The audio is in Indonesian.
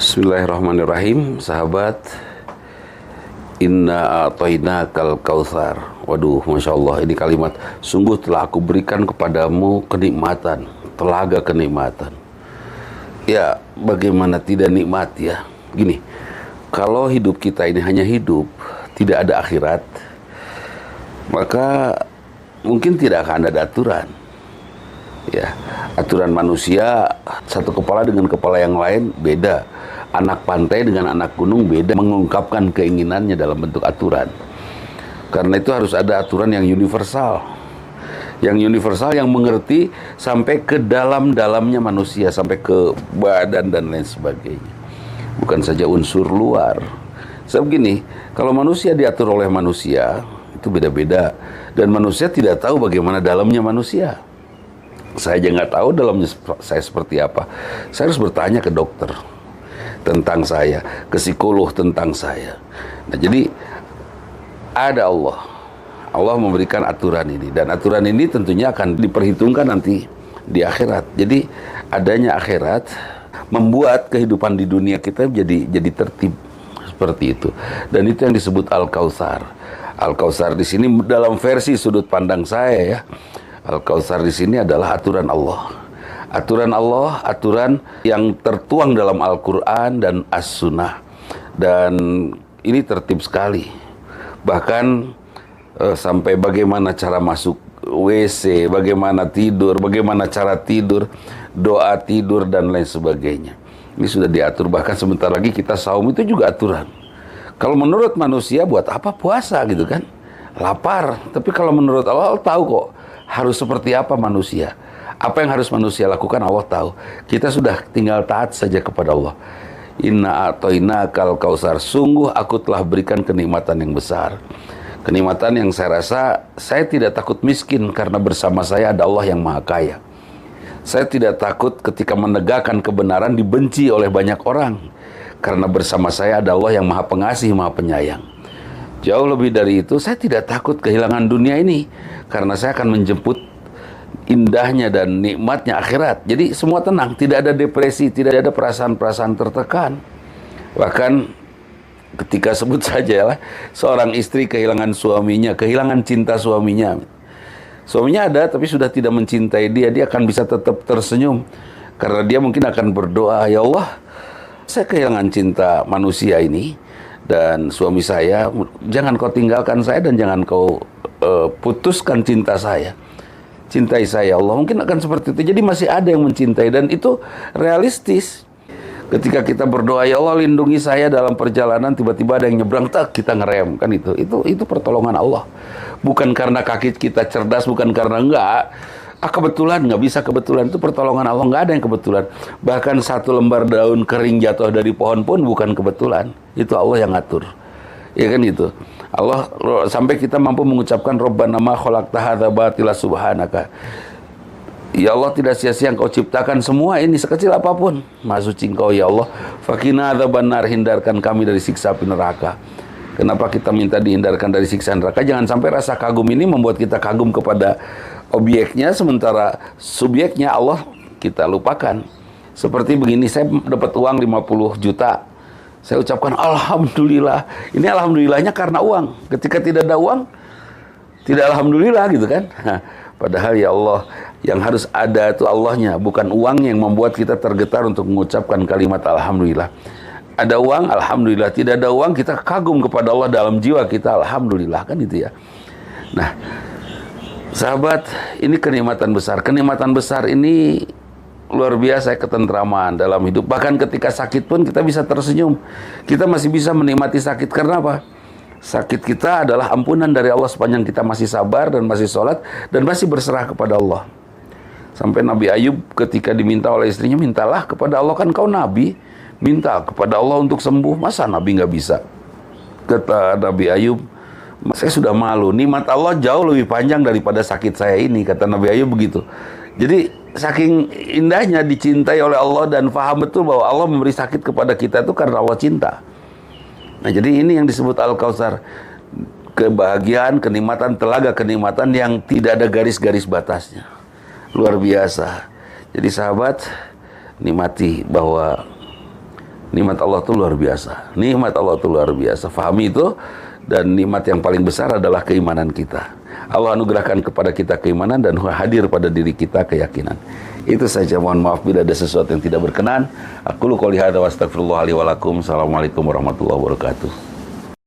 Bismillahirrahmanirrahim, sahabat. Inna a'tainakal kautsar. Waduh, Masya Allah, ini kalimat. Sungguh telah aku berikan kepadamu kenikmatan, telaga kenikmatan. Ya, bagaimana tidak nikmat ya. Gini, kalau hidup kita ini hanya hidup, tidak ada akhirat, maka mungkin tidak akan ada aturan. Ya, aturan manusia satu kepala dengan kepala yang lain beda. Anak pantai dengan anak gunung beda mengungkapkan keinginannya dalam bentuk aturan. Karena itu harus ada aturan yang universal. Yang universal yang mengerti sampai ke dalam-dalamnya manusia, sampai ke badan dan lain sebagainya. Bukan saja unsur luar. Sebab gini, kalau manusia diatur oleh manusia, itu beda-beda. Dan manusia tidak tahu bagaimana dalamnya manusia. Saya aja nggak tahu dalamnya saya seperti apa. Saya harus bertanya ke dokter tentang saya, ke psikolog tentang saya. Nah, jadi ada Allah. Allah memberikan aturan ini, dan aturan ini tentunya akan diperhitungkan nanti di akhirat. Jadi adanya akhirat membuat kehidupan di dunia kita jadi tertib seperti itu. Dan itu yang disebut Al-Kautsar. Al-Kautsar di sini dalam versi sudut pandang saya ya. Al-Kautsar di sini adalah aturan Allah. Aturan Allah, aturan yang tertuang dalam Al-Quran dan As-Sunnah. Dan ini tertib sekali. Bahkan sampai bagaimana cara masuk WC, bagaimana tidur, bagaimana cara tidur, doa tidur, dan lain sebagainya. Ini sudah diatur, bahkan sebentar lagi kita saum itu juga aturan. Kalau menurut manusia, buat apa puasa gitu kan? Lapar. Tapi kalau menurut Allah, Allah tahu kok harus seperti apa manusia. Apa yang harus manusia lakukan Allah tahu. Kita sudah tinggal taat saja kepada Allah. Inna a'tainakal kautsar. Sungguh aku telah berikan kenikmatan yang besar. Kenikmatan yang saya rasa saya tidak takut miskin karena bersama saya ada Allah yang Maha Kaya. Saya tidak takut ketika menegakkan kebenaran dibenci oleh banyak orang karena bersama saya ada Allah yang Maha Pengasih, Maha Penyayang. Jauh lebih dari itu, saya tidak takut kehilangan dunia ini karena saya akan menjemput indahnya dan nikmatnya akhirat. Jadi semua tenang, tidak ada depresi, tidak ada perasaan-perasaan tertekan. Bahkan ketika sebut saja lah, seorang istri kehilangan suaminya, kehilangan cinta suaminya. Suaminya ada tapi sudah tidak mencintai dia, dia akan bisa tetap tersenyum karena dia mungkin akan berdoa, ya Allah, saya kehilangan cinta manusia ini dan suami saya, jangan kau tinggalkan saya dan jangan kau putuskan cinta saya. Cintai saya Allah, mungkin akan seperti itu. Jadi masih ada yang mencintai, dan itu realistis. Ketika kita berdoa, ya Allah lindungi saya dalam perjalanan, tiba-tiba ada yang nyebrang, tak kita ngerem, kan itu pertolongan Allah. Bukan karena kaki kita cerdas, bukan karena enggak. Kebetulan, nggak bisa kebetulan, itu pertolongan Allah, nggak ada yang kebetulan. Bahkan satu lembar daun kering jatuh dari pohon pun bukan kebetulan. Itu Allah yang ngatur. Ya kan itu. Allah sampai kita mampu mengucapkan Rabbana ma khalaqta hadza batila subhanaka. Ya Allah, tidak sia-sia Engkau ciptakan semua ini sekecil apapun. Maha suci Engkau ya Allah. Faqina adzabannar, hindarkan kami dari siksa api neraka. Kenapa kita minta dihindarkan dari siksa neraka? Jangan sampai rasa kagum ini membuat kita kagum kepada objeknya, sementara subjeknya Allah kita lupakan. Seperti begini, saya dapat uang 50 juta. Saya ucapkan alhamdulillah. Ini alhamdulillahnya karena uang. Ketika tidak ada uang, tidak alhamdulillah gitu kan. Padahal ya Allah, yang harus ada itu Allahnya, bukan uang yang membuat kita tergetar untuk mengucapkan kalimat alhamdulillah. Ada uang, alhamdulillah. Tidak ada uang, kita kagum kepada Allah dalam jiwa kita, alhamdulillah, kan itu ya. Nah, sahabat, ini kenikmatan besar. Kenikmatan besar ini luar biasa, ketentraman dalam hidup. Bahkan ketika sakit pun kita bisa tersenyum. Kita masih bisa menikmati sakit. Karena apa? Sakit kita adalah ampunan dari Allah sepanjang kita masih sabar dan masih sholat dan masih berserah kepada Allah. Sampai Nabi Ayub ketika diminta oleh istrinya, mintalah kepada Allah, kan kau Nabi, minta kepada Allah untuk sembuh. Masa Nabi nggak bisa? Kata Nabi Ayub, saya sudah malu. Nikmat Allah jauh lebih panjang daripada sakit saya ini. Kata Nabi Ayub begitu. Jadi saking indahnya dicintai oleh Allah dan faham betul bahwa Allah memberi sakit kepada kita itu karena Allah cinta. Nah, jadi ini yang disebut Al-Kautsar. Kebahagiaan, kenikmatan, telaga kenikmatan yang tidak ada garis-garis batasnya. Luar biasa. Jadi sahabat, nikmati bahwa Nikmat Allah itu luar biasa. Nikmat Allah itu luar biasa. Fahami itu. Dan nikmat yang paling besar adalah keimanan kita. Allah anugerahkan kepada kita keimanan dan hadir pada diri kita keyakinan. Itu saja, mohon maaf bila ada sesuatu yang tidak berkenan. Aku qouli hadza wa astaghfirullah li wa lakum. Assalamualaikum warahmatullahi wabarakatuh.